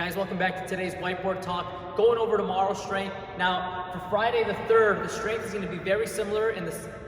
Guys, welcome back to today's whiteboard talk. Going over tomorrow's strength. Now, for Friday the 3rd, the strength is going to be very similar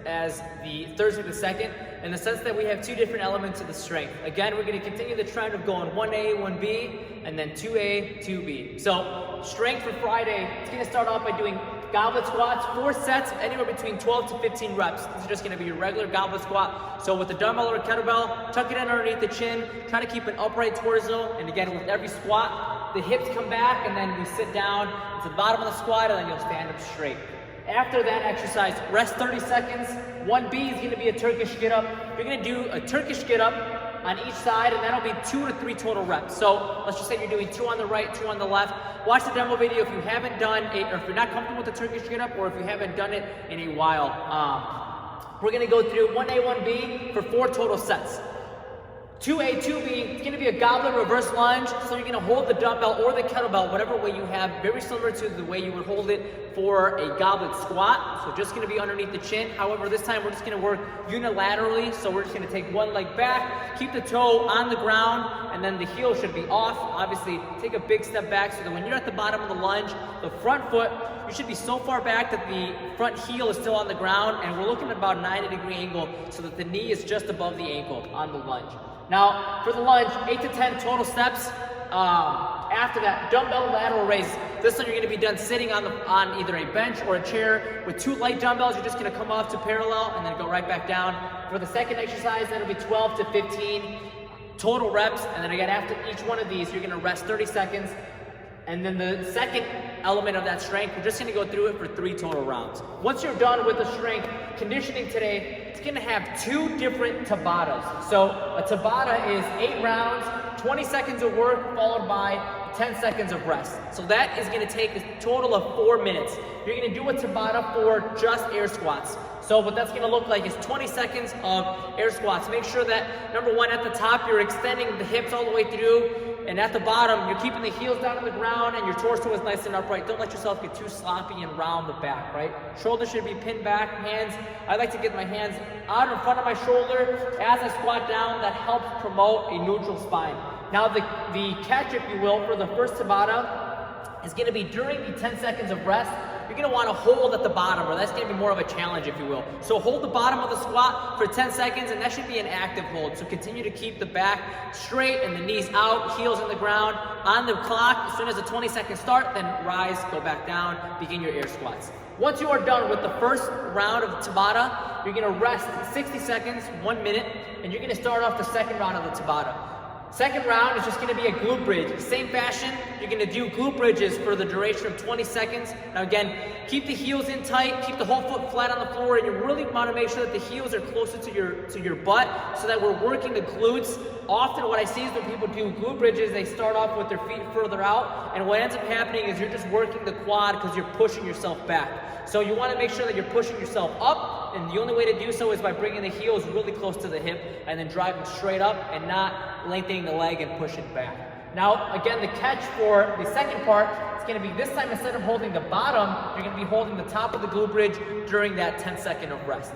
as the Thursday the 2nd, in the sense that we have two different elements of the strength. Again, we're going to continue the trend of going 1A, 1B, and then 2A, 2B. So, strength for Friday, it's going to start off by doing goblet squats, 4 sets, anywhere between 12 to 15 reps. This is just going to be your regular goblet squat. So with the dumbbell or kettlebell, tuck it in underneath the chin, try to keep an upright torso, and again, with every squat, the hips come back, and then we sit down to the bottom of the squat, and then you'll stand up straight. After that exercise, rest 30 seconds. 1B is going to be a Turkish Get Up. You're going to do a Turkish Get Up on each side, and that'll be 2 to 3 total reps. So let's just say you're doing 2 on the right, 2 on the left. Watch the demo video if you haven't done it, or if you're not comfortable with the Turkish Get Up, or if you haven't done it in a while. We're going to go through 1A, 1B for 4 total sets. 2A, 2B, it's going to be a goblet reverse lunge, so you're going to hold the dumbbell or the kettlebell, whatever way you have, very similar to the way you would hold it for a goblet squat, so just going to be underneath the chin. However, this time we're just going to work unilaterally, so we're just going to take one leg back, keep the toe on the ground, and then the heel should be off. Obviously, take a big step back so that when you're at the bottom of the lunge, the front foot, you should be so far back that the front heel is still on the ground, and we're looking at about a 90-degree angle so that the knee is just above the ankle on the lunge. Now, for the lunge, 8 to 10 total steps. After that, dumbbell lateral raises. This one you're going to be done sitting on either a bench or a chair with 2 light dumbbells. You're just going to come off to parallel and then go right back down. For the second exercise, that'll be 12 to 15 total reps. And then again, after each one of these, you're going to rest 30 seconds. And then the second element of that strength, we're just going to go through it for 3 total rounds. Once you're done with the strength conditioning today, it's going to have 2 different Tabatas. So a Tabata is 8 rounds, 20 seconds of work followed by 10 seconds of rest. So that is going to take a total of 4 minutes. You're going to do a Tabata for just air squats. So what that's going to look like is 20 seconds of air squats. Make sure that, number 1, at the top, you're extending the hips all the way through. And at the bottom, you're keeping the heels down on the ground and your torso is nice and upright. Don't let yourself get too sloppy and round the back, right? Shoulders should be pinned back. Hands, I like to get my hands out in front of my shoulder as I squat down. That helps promote a neutral spine. Now the catch, if you will, for the first Tabata is going to be during the 10 seconds of rest. You're going to want to hold at the bottom, or that's going to be more of a challenge, if you will. So hold the bottom of the squat for 10 seconds, and that should be an active hold. So continue to keep the back straight and the knees out, heels in the ground. On the clock, as soon as the 20 seconds start, then rise, go back down, begin your air squats. Once you are done with the first round of Tabata, you're going to rest 60 seconds, 1 minute, and you're going to start off the second round of the Tabata. Second round is just going to be a glute bridge. Same fashion, you're going to do glute bridges for the duration of 20 seconds. Now again, keep the heels in tight, keep the whole foot flat on the floor, and you really want to make sure that the heels are closer to your butt so that we're working the glutes. Often what I see is when people do glute bridges, they start off with their feet further out, and what ends up happening is you're just working the quad because you're pushing yourself back. So you want to make sure that you're pushing yourself up, and the only way to do so is by bringing the heels really close to the hip and then driving straight up and not lengthening the leg and pushing back. Now, again, the catch for the second part is going to be this time, instead of holding the bottom, you're going to be holding the top of the glute bridge during that 10 second of rest.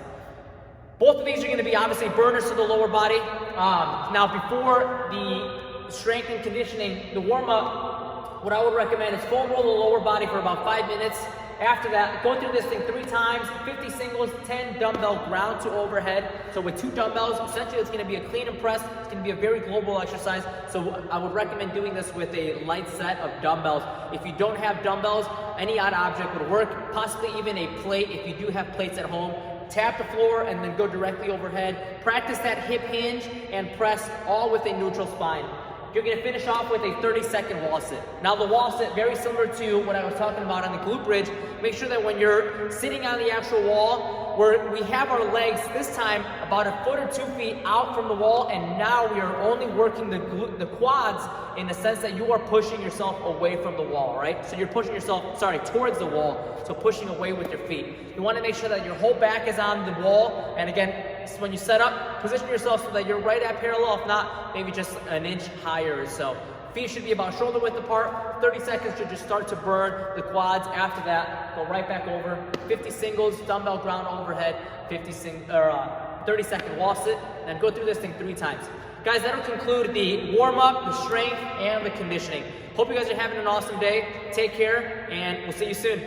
Both of these are going to be obviously burners to the lower body. Now, before the strength and conditioning, the warm-up, what I would recommend is foam roll the lower body for about 5 minutes. After that, go through this thing 3 times, 50 singles, 10 dumbbell ground to overhead. So with 2 dumbbells, essentially it's going to be a clean and press. It's going to be a very global exercise. So I would recommend doing this with a light set of dumbbells. If you don't have dumbbells, any odd object would work, possibly even a plate if you do have plates at home. Tap the floor and then go directly overhead. Practice that hip hinge and press all with a neutral spine. You're going to finish off with a 30-second wall sit. Now the wall sit, very similar to what I was talking about on the glute bridge. Make sure that when you're sitting on the actual wall, we have our legs this time about 1 foot or 2 feet out from the wall, and now we are only working the quads in the sense that you are pushing yourself away from the wall, right? So you're pushing yourself, towards the wall, so pushing away with your feet. You want to make sure that your whole back is on the wall, and again, when you set up, position yourself so that you're right at parallel, if not, maybe just an inch higher or so. Feet should be about shoulder width apart. 30 seconds to just start to burn the quads. After that, go right back over. 50 singles, dumbbell ground overhead, 30-second wall sit, and then go through this thing 3 times. Guys, that'll conclude the warm-up, the strength, and the conditioning. Hope you guys are having an awesome day. Take care, and we'll see you soon.